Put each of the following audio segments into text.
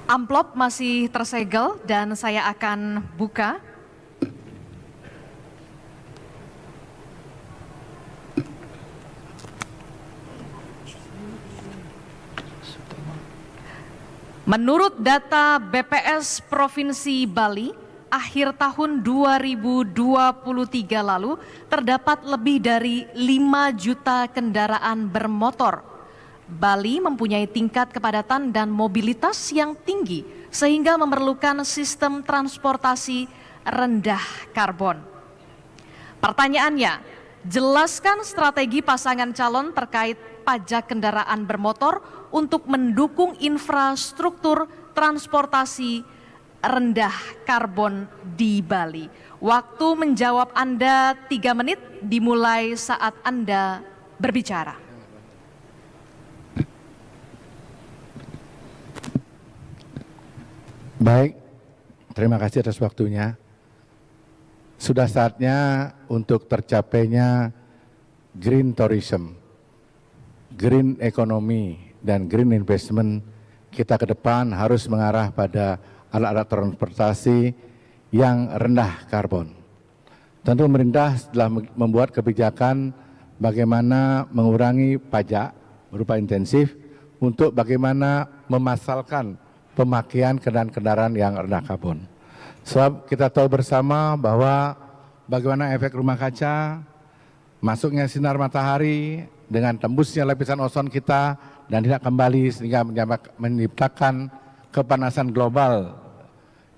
Amplop masih tersegel dan saya akan buka. Menurut data BPS Provinsi Bali, akhir tahun 2023 lalu terdapat lebih dari 5 juta kendaraan bermotor. Bali mempunyai tingkat kepadatan dan mobilitas yang tinggi sehingga memerlukan sistem transportasi rendah karbon. Pertanyaannya, jelaskan strategi pasangan calon terkait pajak kendaraan bermotor untuk mendukung infrastruktur transportasi rendah karbon di Bali. Waktu menjawab Anda 3 menit dimulai saat Anda berbicara. Baik, terima kasih atas waktunya. Sudah saatnya untuk tercapainya green tourism, green economy, dan green investment. Kita ke depan harus mengarah pada alat-alat transportasi yang rendah karbon. Tentu pemerintah telah membuat kebijakan bagaimana mengurangi pajak berupa intensif untuk bagaimana memasalkan pemakaian kendaraan-kendaraan yang rendah karbon. Sebab kita tahu bersama bahwa bagaimana efek rumah kaca, masuknya sinar matahari dengan tembusnya lapisan ozon kita dan tidak kembali sehingga menciptakan kepanasan global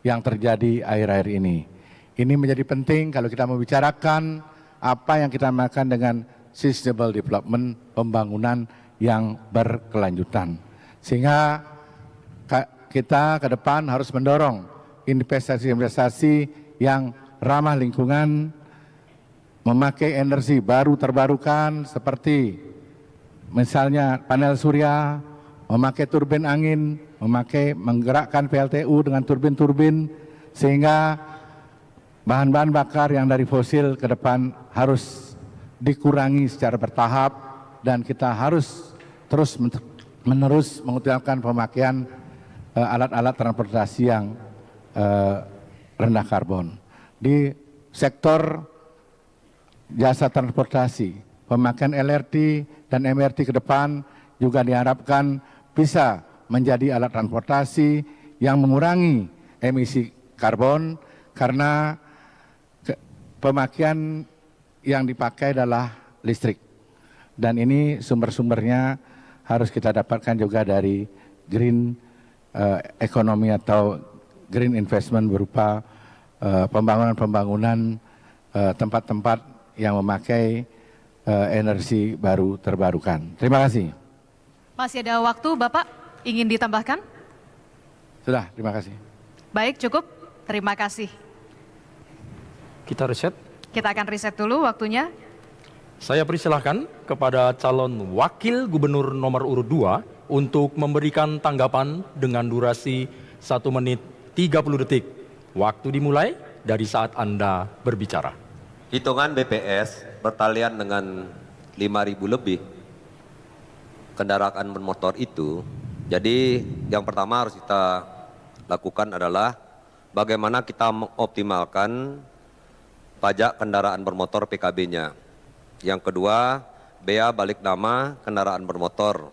yang terjadi akhir-akhir ini. Ini menjadi penting kalau kita membicarakan apa yang kita namakan dengan sustainable development, pembangunan yang berkelanjutan. Sehingga kita ke depan harus mendorong investasi-investasi yang ramah lingkungan, memakai energi baru terbarukan seperti misalnya panel surya, memakai turbin angin, menggerakkan PLTU dengan turbin-turbin, sehingga bahan-bahan bakar yang dari fosil ke depan harus dikurangi secara bertahap dan kita harus terus-menerus mengutamakan pemakaian alat-alat transportasi yang rendah karbon. Di sektor jasa transportasi, pemakaian LRT dan MRT ke depan juga diharapkan bisa menjadi alat transportasi yang mengurangi emisi karbon karena pemakaian yang dipakai adalah listrik. Dan ini sumber-sumbernya harus kita dapatkan juga dari green ekonomi atau green investment berupa pembangunan tempat-tempat yang memakai energi baru terbarukan. Terima kasih. Masih ada waktu, Bapak ingin ditambahkan? Sudah, terima kasih. Baik, cukup. Terima kasih. Kita reset. Kita akan riset dulu waktunya. Saya persilahkan kepada calon wakil gubernur nomor urut 2 untuk memberikan tanggapan dengan durasi 1 menit 30 detik. Waktu dimulai dari saat Anda berbicara. Hitungan BPS bertalian dengan 5.000 lebih kendaraan bermotor itu. Jadi yang pertama harus kita lakukan adalah bagaimana kita mengoptimalkan pajak kendaraan bermotor PKB-nya. Yang kedua, bea balik nama kendaraan bermotor.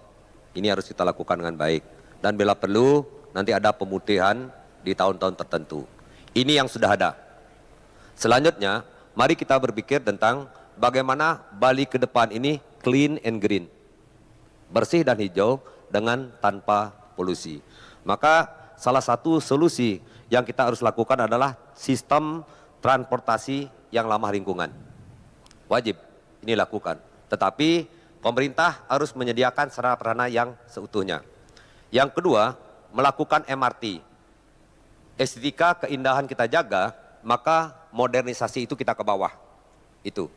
Ini harus kita lakukan dengan baik. Dan bila perlu, nanti ada pemutihan di tahun-tahun tertentu. Ini yang sudah ada. Selanjutnya, mari kita berpikir tentang bagaimana Bali ke depan ini clean and green. Bersih dan hijau dengan tanpa polusi. Maka salah satu solusi yang kita harus lakukan adalah sistem transportasi yang ramah lingkungan. Wajib ini lakukan. Tetapi pemerintah harus menyediakan sarana yang seutuhnya. Yang kedua, melakukan MRT. Estetika keindahan kita jaga, maka modernisasi itu kita ke bawah. Itu.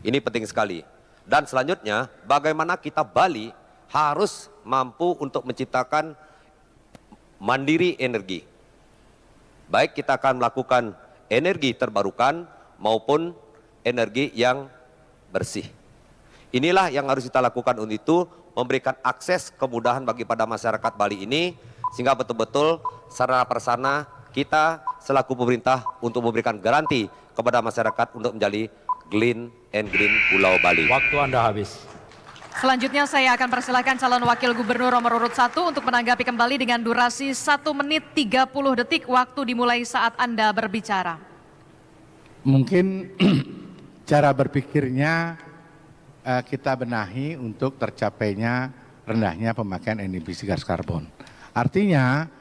Ini penting sekali. Dan selanjutnya, bagaimana kita Bali harus mampu untuk menciptakan mandiri energi. Baik kita akan melakukan energi terbarukan maupun energi yang bersih. Inilah yang harus kita lakukan untuk itu, memberikan akses kemudahan bagi pada masyarakat Bali ini Sehingga betul-betul sarana prasarana kita selaku pemerintah untuk memberikan garansi kepada masyarakat untuk menjadi clean and green Pulau Bali. Waktu Anda habis. Selanjutnya saya akan persilahkan calon wakil gubernur nomor urut 1 untuk menanggapi kembali dengan durasi 1 menit 30 detik, waktu dimulai saat Anda berbicara. Mungkin cara berpikirnya kita benahi untuk tercapainya rendahnya pemakaian emisi gas karbon. Artinya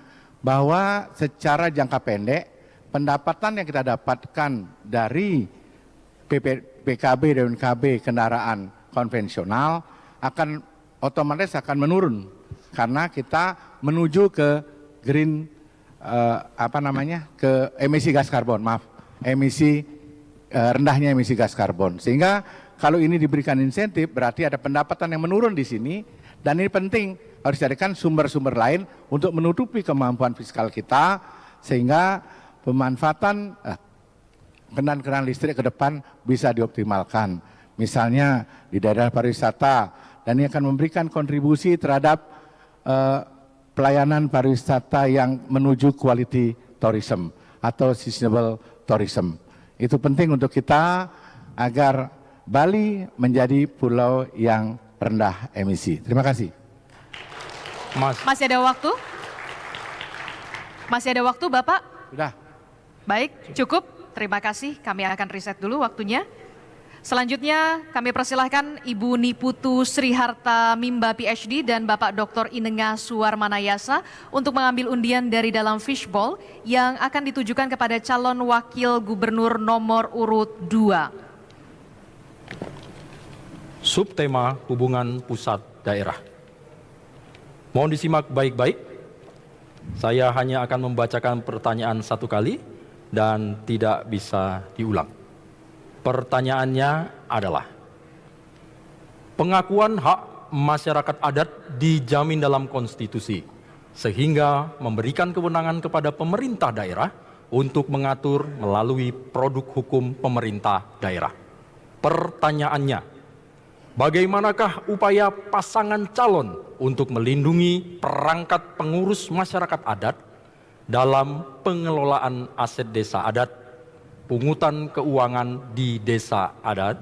bahwa secara jangka pendek pendapatan yang kita dapatkan dari PKB dan KB kendaraan konvensional akan otomatis akan menurun karena kita menuju ke green ke emisi gas karbon, rendahnya emisi gas karbon. Sehingga kalau ini diberikan insentif berarti ada pendapatan yang menurun di sini, dan ini penting harus dicarikan sumber-sumber lain untuk menutupi kemampuan fiskal kita sehingga pemanfaatan kendaraan listrik ke depan bisa dioptimalkan. Misalnya di daerah pariwisata, dan ini akan memberikan kontribusi terhadap pelayanan pariwisata yang menuju quality tourism atau sustainable tourism. Itu penting untuk kita agar Bali menjadi pulau yang rendah emisi. Terima kasih. Masih ada waktu? Masih ada waktu, Bapak? Sudah. Baik, cukup. Terima kasih. Kami akan riset dulu waktunya. Selanjutnya kami persilahkan Ibu Niputu Sriharta Mimba PhD dan Bapak Dr. Inenga Suwarmanayasa untuk mengambil undian dari dalam fishbowl yang akan ditujukan kepada calon wakil gubernur nomor urut 2. Subtema hubungan pusat daerah. Mohon disimak baik-baik. Saya hanya akan membacakan pertanyaan satu kali dan tidak bisa diulang. Pertanyaannya adalah, pengakuan hak masyarakat adat dijamin dalam konstitusi, sehingga memberikan kewenangan kepada pemerintah daerah untuk mengatur melalui produk hukum pemerintah daerah. Pertanyaannya, bagaimanakah upaya pasangan calon untuk melindungi perangkat pengurus masyarakat adat dalam pengelolaan aset desa adat, pungutan keuangan di desa adat?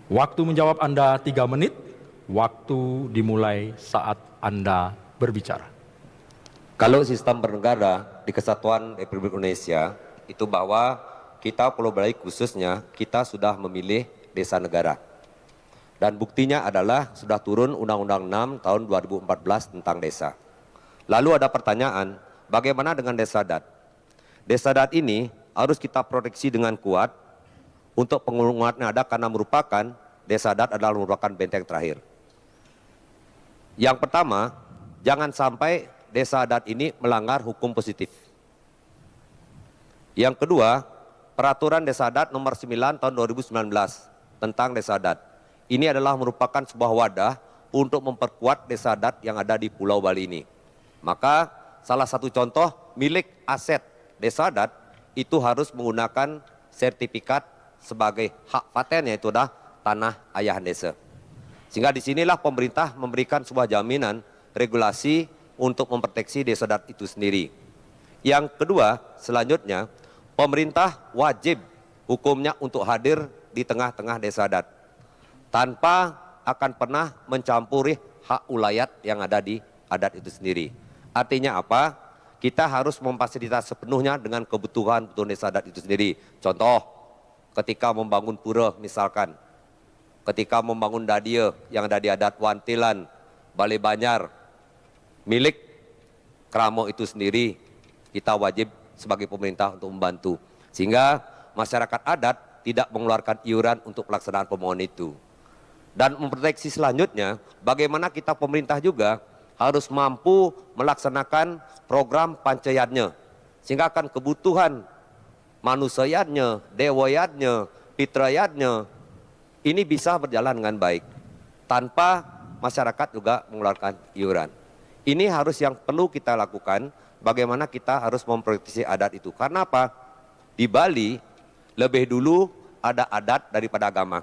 Waktu menjawab Anda 3 menit, waktu dimulai saat Anda berbicara. Kalau sistem bernegara di Kesatuan Republik Indonesia itu bahwa kita Pulau Bali khususnya kita sudah memilih desa negara. Dan buktinya adalah sudah turun Undang-Undang 6 tahun 2014 tentang desa. Lalu ada pertanyaan, bagaimana dengan desa adat? Desa adat ini harus kita proteksi dengan kuat untuk penguatan adat karena merupakan desa adat adalah merupakan benteng terakhir. Yang pertama, jangan sampai desa adat ini melanggar hukum positif. Yang kedua, peraturan desa adat nomor 9 tahun 2019 tentang desa adat. Ini adalah merupakan sebuah wadah untuk memperkuat desa adat yang ada di Pulau Bali ini. Maka salah satu contoh milik aset desa adat itu harus menggunakan sertifikat sebagai hak paten, yaitu adalah tanah ayahan desa. Sehingga disinilah pemerintah memberikan sebuah jaminan regulasi untuk memproteksi desa adat itu sendiri. Yang kedua, selanjutnya, pemerintah wajib hukumnya untuk hadir di tengah-tengah desa adat, tanpa akan pernah mencampuri hak ulayat yang ada di adat itu sendiri. Artinya apa? Kita harus memfasilitasi sepenuhnya dengan kebutuhan desa adat itu sendiri. Contoh, ketika membangun pura misalkan, ketika membangun dadia yang ada di adat Wantilan, Balai Banyar, milik Kramo itu sendiri, kita wajib sebagai pemerintah untuk membantu. Sehingga masyarakat adat tidak mengeluarkan iuran untuk pelaksanaan pembangunan itu. Dan memproteksi selanjutnya, bagaimana kita pemerintah juga harus mampu melaksanakan program pancayatnya, sehingga akan kebutuhan manusianya, dewayatnya, fitrayatnya ini bisa berjalan dengan baik tanpa masyarakat juga mengeluarkan iuran. Ini harus yang perlu kita lakukan, bagaimana kita harus memproteksi adat itu. Karena apa? Di Bali lebih dulu ada adat daripada agama.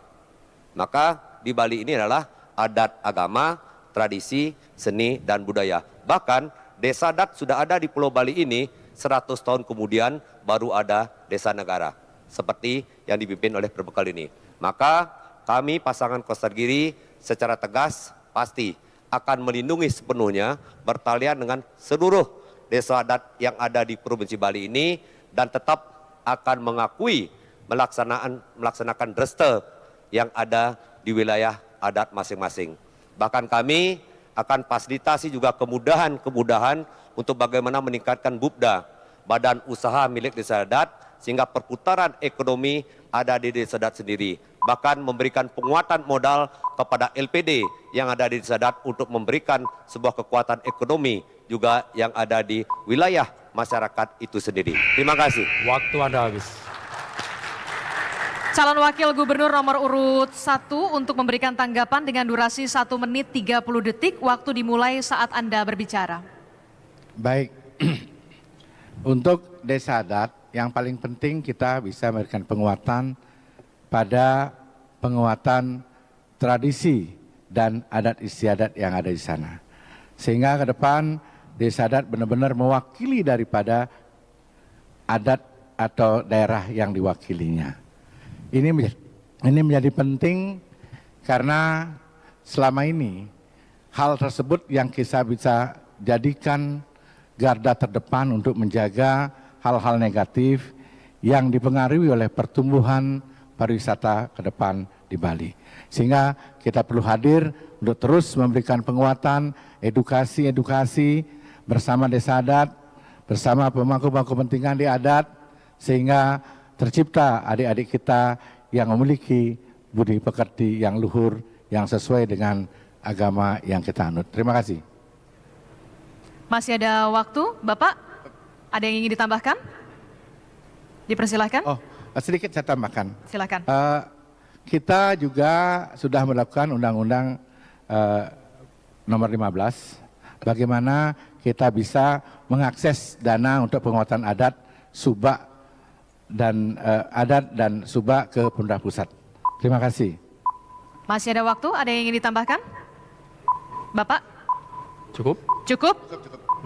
Maka di Bali ini adalah adat agama tradisi, seni, dan budaya. Bahkan desa adat sudah ada di Pulau Bali ini 100 tahun kemudian baru ada desa negara. Seperti yang dipimpin oleh Berbekal ini. Maka kami pasangan Kostargiri secara tegas pasti akan melindungi sepenuhnya bertalian dengan seluruh desa adat yang ada di Provinsi Bali ini dan tetap akan mengakui melaksanakan dreste yang ada di wilayah adat masing-masing. Bahkan kami akan fasilitasi juga kemudahan-kemudahan untuk bagaimana meningkatkan BUPDA, badan usaha milik desa adat, sehingga perputaran ekonomi ada di desa adat sendiri. Bahkan memberikan penguatan modal kepada LPD yang ada di desa adat untuk memberikan sebuah kekuatan ekonomi juga yang ada di wilayah masyarakat itu sendiri. Terima kasih. Waktu Anda habis. Calon Wakil Gubernur nomor urut 1 untuk memberikan tanggapan dengan durasi 1 menit 30 detik, waktu dimulai saat Anda berbicara. Baik, untuk desa adat yang paling penting kita bisa memberikan penguatan pada penguatan tradisi dan adat istiadat yang ada di sana. Sehingga ke depan desa adat benar-benar mewakili daripada adat atau daerah yang diwakilinya. Ini menjadi penting karena selama ini hal tersebut yang kita bisa jadikan garda terdepan untuk menjaga hal-hal negatif yang dipengaruhi oleh pertumbuhan pariwisata ke depan di Bali. Sehingga kita perlu hadir untuk terus memberikan penguatan, edukasi bersama desa adat, bersama pemangku-pemangku kepentingan di adat, sehingga tercipta adik-adik kita yang memiliki budi pekerti yang luhur, yang sesuai dengan agama yang kita anut. Terima kasih. Masih ada waktu, Bapak? Ada yang ingin ditambahkan? Dipersilahkan. Oh, sedikit saya tambahkan. Silakan. Kita juga sudah melakukan undang-undang nomor 15, bagaimana kita bisa mengakses dana untuk penguatan adat, subak, dan adat dan subak ke pemerintah pusat. Terima kasih. Masih ada waktu, ada yang ingin ditambahkan? Bapak? Cukup? Cukup?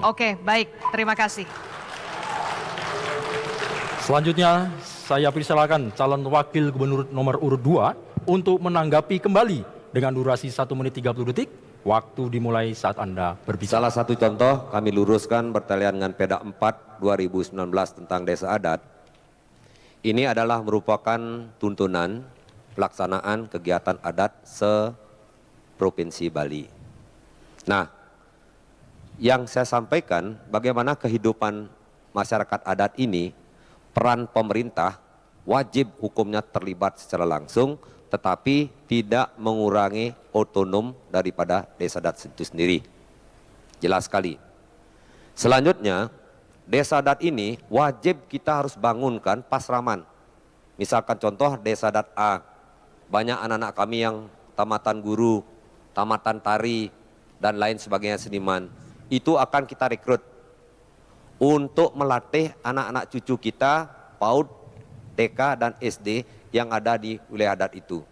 Oke, baik. Terima kasih. Selanjutnya saya persilakan calon wakil gubernur nomor urut 2 untuk menanggapi kembali dengan durasi 1 menit 30 detik. Waktu dimulai saat Anda berbicara. Salah satu contoh kami luruskan bertalian dengan Perda 4 2019 tentang desa adat. Ini adalah merupakan tuntunan pelaksanaan kegiatan adat se-Provinsi Bali. Nah, yang saya sampaikan bagaimana kehidupan masyarakat adat ini, peran pemerintah wajib hukumnya terlibat secara langsung, tetapi tidak mengurangi otonom daripada desa adat itu sendiri. Jelas sekali. Selanjutnya, desa adat ini wajib kita harus bangunkan pasraman. Misalkan contoh desa adat A, banyak anak-anak kami yang tamatan guru, tamatan tari, dan lain sebagainya seniman. Itu akan kita rekrut untuk melatih anak-anak cucu kita, PAUD, TK, dan SD yang ada di wilayah adat itu.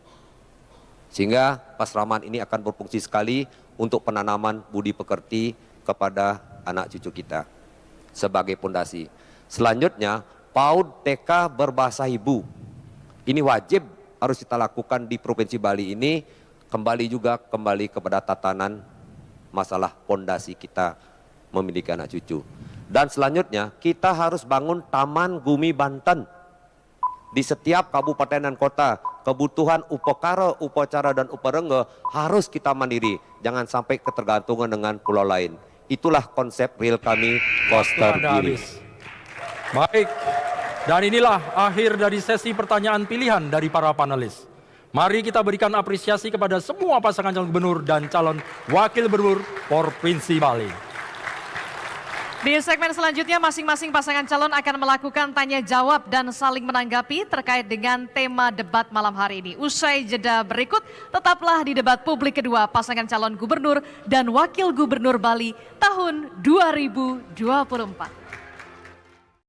Sehingga pasraman ini akan berfungsi sekali untuk penanaman budi pekerti kepada anak cucu kita sebagai pondasi. Selanjutnya, PAUD TK berbahasa ibu. Ini wajib harus kita lakukan di Provinsi Bali ini, kembali kepada tatanan masalah pondasi kita memiliki anak cucu. Dan selanjutnya, kita harus bangun Taman Gumi Banten. Di setiap kabupaten dan kota, kebutuhan upekara, upacara, dan uparengge harus kita mandiri. Jangan sampai ketergantungan dengan pulau lain. Itulah konsep real kami, Kostargiri. Baik, dan inilah akhir dari sesi pertanyaan pilihan dari para panelis. Mari kita berikan apresiasi kepada semua pasangan calon gubernur dan calon wakil gubernur Provinsi Bali. Di segmen selanjutnya masing-masing pasangan calon akan melakukan tanya jawab dan saling menanggapi terkait dengan tema debat malam hari ini. Usai jeda berikut, tetaplah di debat publik kedua pasangan calon gubernur dan wakil gubernur Bali tahun 2024.